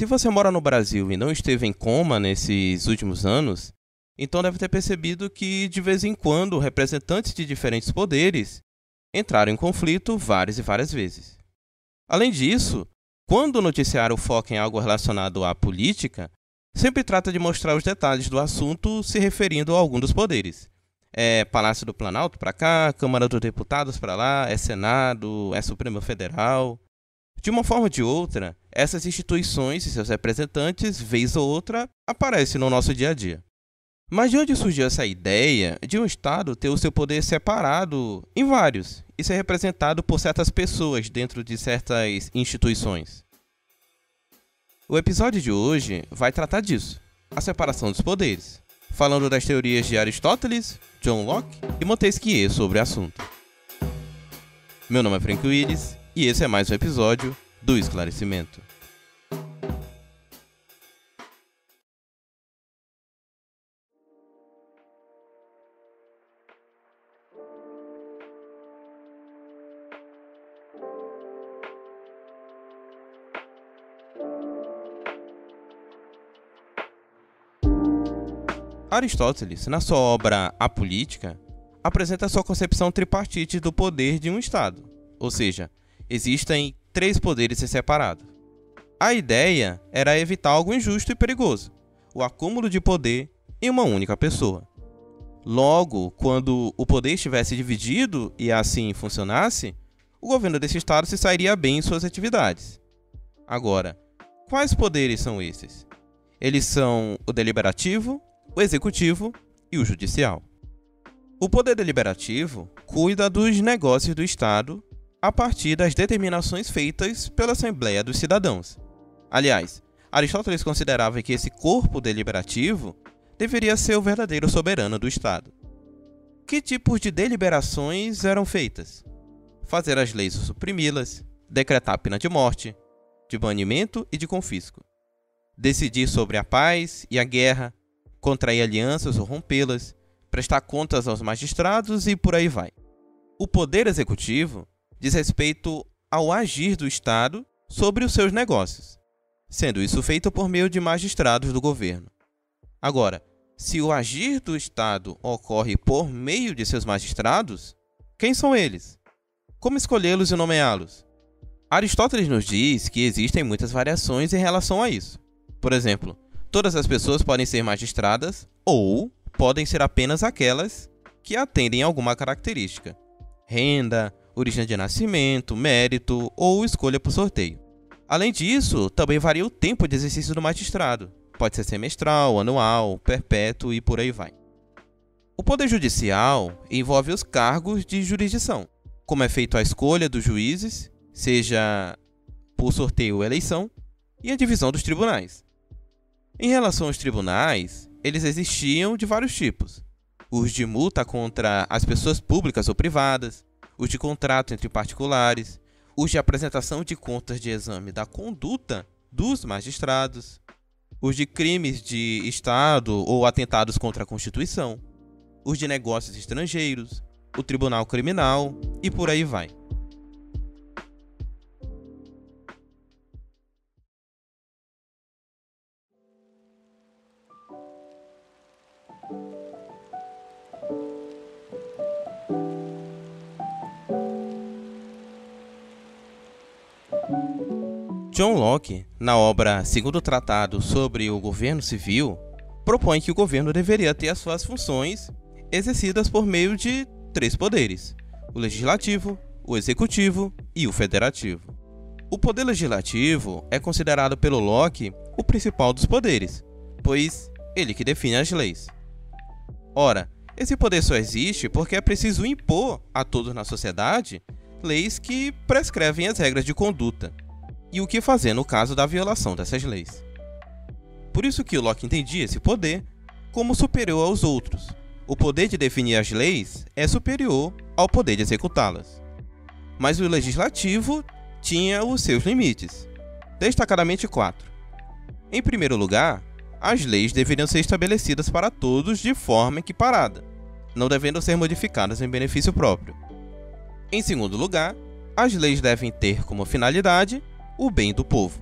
Se você mora no Brasil e não esteve em coma nesses últimos anos, então deve ter percebido que, de vez em quando, representantes de diferentes poderes entraram em conflito várias e várias vezes. Além disso, quando o noticiário foca em algo relacionado à política, sempre trata de mostrar os detalhes do assunto se referindo a algum dos poderes. É Palácio do Planalto para cá, Câmara dos Deputados para lá, é Senado, é Supremo Federal. De uma forma ou de outra, essas instituições e seus representantes, vez ou outra, aparecem no nosso dia a dia. Mas de onde surgiu essa ideia de um Estado ter o seu poder separado em vários e ser representado por certas pessoas dentro de certas instituições? O episódio de hoje vai tratar disso, a separação dos poderes, falando das teorias de Aristóteles, John Locke e Montesquieu sobre o assunto. Meu nome é Frank Willis e esse é mais um episódio do Esclarecimento. Aristóteles, na sua obra A Política, apresenta sua concepção tripartite do poder de um Estado, ou seja, existem 3 poderes separados. A ideia era evitar algo injusto e perigoso, o acúmulo de poder em uma única pessoa. Logo, quando o poder estivesse dividido e assim funcionasse, o governo desse Estado se sairia bem em suas atividades. Agora, quais poderes são esses? Eles são o deliberativo, o executivo e o judicial. O poder deliberativo cuida dos negócios do Estado a partir das determinações feitas pela Assembleia dos Cidadãos. Aliás, Aristóteles considerava que esse corpo deliberativo deveria ser o verdadeiro soberano do Estado. Que tipos de deliberações eram feitas? Fazer as leis ou suprimi-las, decretar a pena de morte, de banimento e de confisco, decidir sobre a paz e a guerra, contrair alianças ou rompê-las, prestar contas aos magistrados e por aí vai. O poder executivo diz respeito ao agir do Estado sobre os seus negócios, sendo isso feito por meio de magistrados do governo. Agora, se o agir do Estado ocorre por meio de seus magistrados, quem são eles? Como escolhê-los e nomeá-los? Aristóteles nos diz que existem muitas variações em relação a isso. Por exemplo, todas as pessoas podem ser magistradas ou podem ser apenas aquelas que atendem a alguma característica: renda, origem de nascimento, mérito ou escolha por sorteio. Além disso, também varia o tempo de exercício do magistrado. Pode ser semestral, anual, perpétuo e por aí vai. O poder judicial envolve os cargos de jurisdição, como é feita a escolha dos juízes, seja por sorteio ou eleição, e a divisão dos tribunais. Em relação aos tribunais, eles existiam de vários tipos: os de multa contra as pessoas públicas ou privadas, os de contrato entre particulares, os de apresentação de contas de exame da conduta dos magistrados, os de crimes de Estado ou atentados contra a Constituição, os de negócios estrangeiros, o Tribunal Criminal e por aí vai. John Locke, na obra Segundo Tratado sobre o Governo Civil, propõe que o governo deveria ter as suas funções exercidas por meio de 3 poderes: o legislativo, o executivo e o federativo. O poder legislativo é considerado pelo Locke o principal dos poderes, pois ele que define as leis. Ora, esse poder só existe porque é preciso impor a todos na sociedade leis que prescrevem as regras de conduta e o que fazer no caso da violação dessas leis. Por isso que o Locke entendia esse poder como superior aos outros. O poder de definir as leis é superior ao poder de executá-las. Mas o legislativo tinha os seus limites, destacadamente 4. Em primeiro lugar, as leis deveriam ser estabelecidas para todos de forma equiparada, não devendo ser modificadas em benefício próprio. Em segundo lugar, as leis devem ter como finalidade o bem do povo.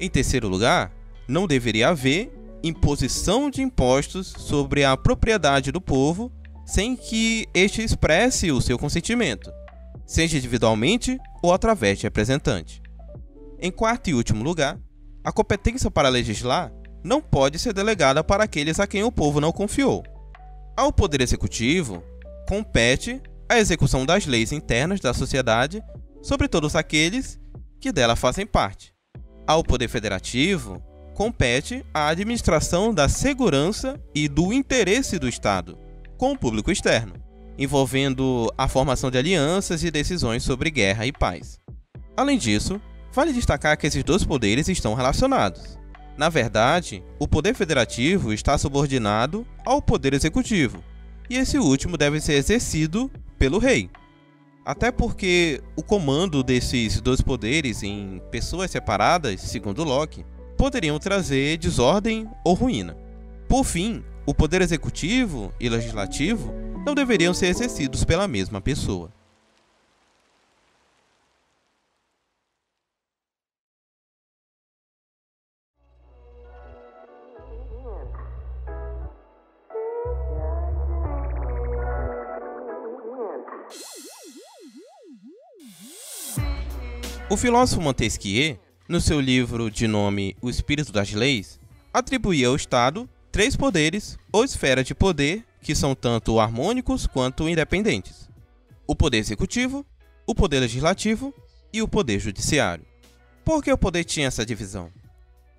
Em terceiro lugar, não deveria haver imposição de impostos sobre a propriedade do povo sem que este expresse o seu consentimento, seja individualmente ou através de representante. Em quarto e último lugar, a competência para legislar não pode ser delegada para aqueles a quem o povo não confiou. Ao Poder Executivo, compete a execução das leis internas da sociedade sobre todos aqueles que dela fazem parte. Ao Poder Federativo, compete a administração da segurança e do interesse do Estado, com o público externo, envolvendo a formação de alianças e decisões sobre guerra e paz. Além disso, vale destacar que esses dois poderes estão relacionados. Na verdade, o Poder Federativo está subordinado ao Poder Executivo, e esse último deve ser exercido pelo rei. Até porque o comando desses dois poderes em pessoas separadas, segundo Locke, poderiam trazer desordem ou ruína. Por fim, o Poder Executivo e Legislativo não deveriam ser exercidos pela mesma pessoa. O filósofo Montesquieu, no seu livro de nome O Espírito das Leis, atribuía ao Estado 3 poderes ou esferas de poder que são tanto harmônicos quanto independentes: o poder executivo, o poder legislativo e o poder judiciário. Por que o poder tinha essa divisão?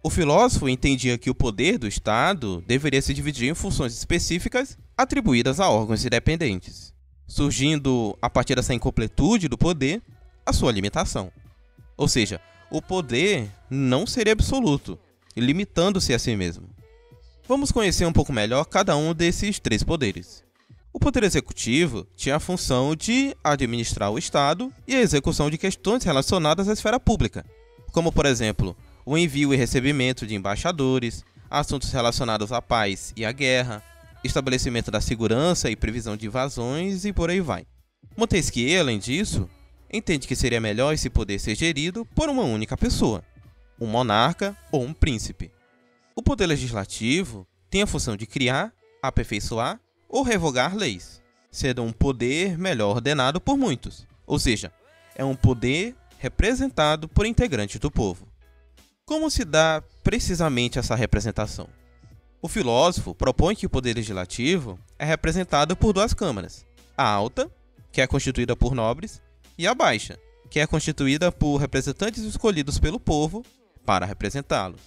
O filósofo entendia que o poder do Estado deveria se dividir em funções específicas atribuídas a órgãos independentes, surgindo, a partir dessa incompletude do poder, a sua limitação. Ou seja, o poder não seria absoluto, limitando-se a si mesmo. Vamos conhecer um pouco melhor cada um desses 3 poderes. O poder executivo tinha a função de administrar o Estado e a execução de questões relacionadas à esfera pública, como, por exemplo, o envio e recebimento de embaixadores, assuntos relacionados à paz e à guerra, estabelecimento da segurança e previsão de invasões e por aí vai. Montesquieu, além disso, entende que seria melhor esse poder ser gerido por uma única pessoa, um monarca ou um príncipe. O poder legislativo tem a função de criar, aperfeiçoar ou revogar leis, sendo um poder melhor ordenado por muitos, ou seja, é um poder representado por integrantes do povo. Como se dá precisamente essa representação? O filósofo propõe que o poder legislativo é representado por 2 câmaras, a alta, que é constituída por nobres, e a baixa, que é constituída por representantes escolhidos pelo povo para representá-los.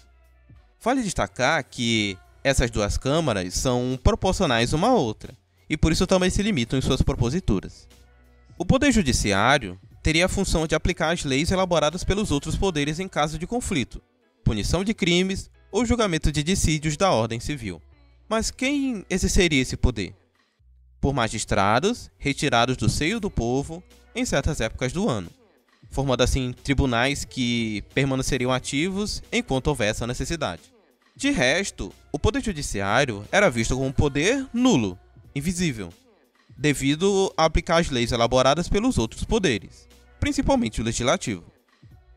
Vale destacar que essas 2 câmaras são proporcionais uma à outra, e por isso também se limitam em suas proposituras. O Poder Judiciário teria a função de aplicar as leis elaboradas pelos outros poderes em caso de conflito, punição de crimes ou julgamento de dissídios da ordem civil. Mas quem exerceria esse poder? Por magistrados retirados do seio do povo em certas épocas do ano, formando assim tribunais que permaneceriam ativos enquanto houver essa necessidade. De resto, o poder judiciário era visto como um poder nulo, invisível, devido a aplicar as leis elaboradas pelos outros poderes, principalmente o legislativo.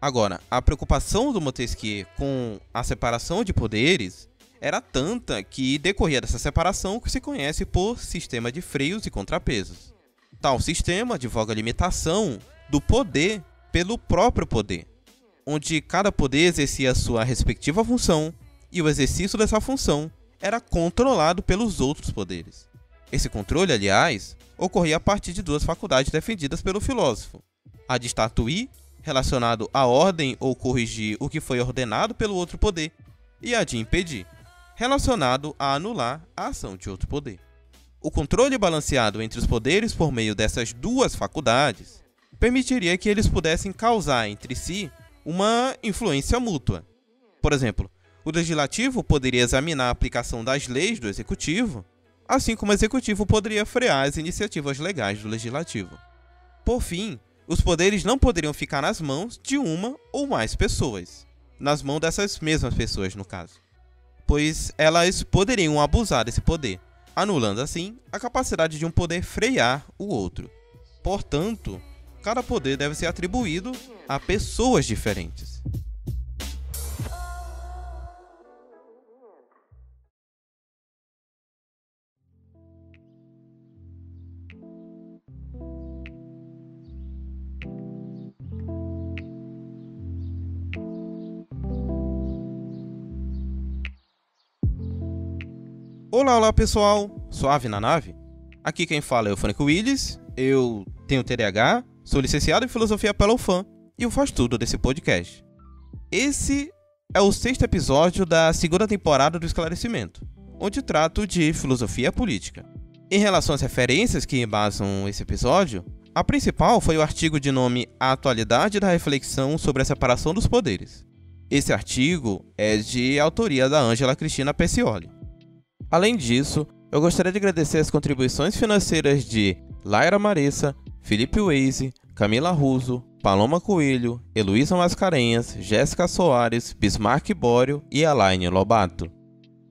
Agora, a preocupação do Montesquieu com a separação de poderes era tanta que decorria dessa separação que se conhece por sistema de freios e contrapesos. Tal sistema advoga a limitação do poder pelo próprio poder, onde cada poder exercia a sua respectiva função e o exercício dessa função era controlado pelos outros poderes. Esse controle, aliás, ocorria a partir de 2 faculdades defendidas pelo filósofo: a de estatuir, relacionado à ordem ou corrigir o que foi ordenado pelo outro poder, e a de impedir, relacionado a anular a ação de outro poder. O controle balanceado entre os poderes por meio dessas 2 faculdades permitiria que eles pudessem causar entre si uma influência mútua. Por exemplo, o legislativo poderia examinar a aplicação das leis do executivo, assim como o executivo poderia frear as iniciativas legais do legislativo. Por fim, os poderes não poderiam ficar nas mãos de uma ou mais pessoas, nas mãos dessas mesmas pessoas, no caso, pois elas poderiam abusar desse poder, anulando assim a capacidade de um poder frear o outro. Portanto, cada poder deve ser atribuído a pessoas diferentes. Olá pessoal, suave na nave? Aqui quem fala é o Frank Willis, eu tenho TDAH, sou licenciado em Filosofia pela UFAM e eu faço tudo desse podcast. Esse é o 6º episódio da 2ª temporada do Esclarecimento, onde trato de filosofia política. Em relação às referências que embasam esse episódio, a principal foi o artigo de nome A Atualidade da Reflexão sobre a Separação dos Poderes. Esse artigo é de autoria da Ângela Cristina Peccioli. Além disso, eu gostaria de agradecer as contribuições financeiras de Laira Maressa, Felipe Weise, Camila Russo, Paloma Coelho, Heloísa Mascarenhas, Jéssica Soares, Bismarck Bório e Alaine Lobato.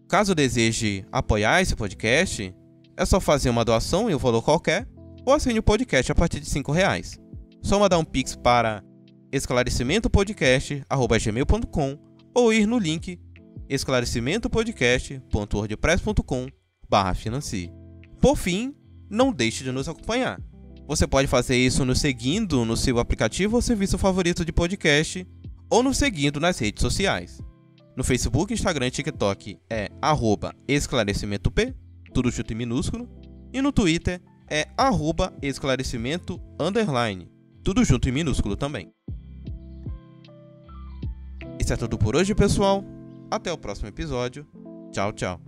Caso deseje apoiar esse podcast, é só fazer uma doação em um valor qualquer ou assine o podcast a partir de R$5. Só mandar um pix para esclarecimentopodcast@gmail.com ou ir no link esclarecimentopodcast.wordpress.com/financie. Por fim, não deixe de nos acompanhar. Você pode fazer isso nos seguindo no seu aplicativo ou serviço favorito de podcast ou nos seguindo nas redes sociais. No Facebook, Instagram e TikTok é @esclarecimentop, tudo junto em minúsculo, e no Twitter é @esclarecimento_, tudo junto em minúsculo também. Isso é tudo por hoje, pessoal. Até o próximo episódio. Tchau, tchau.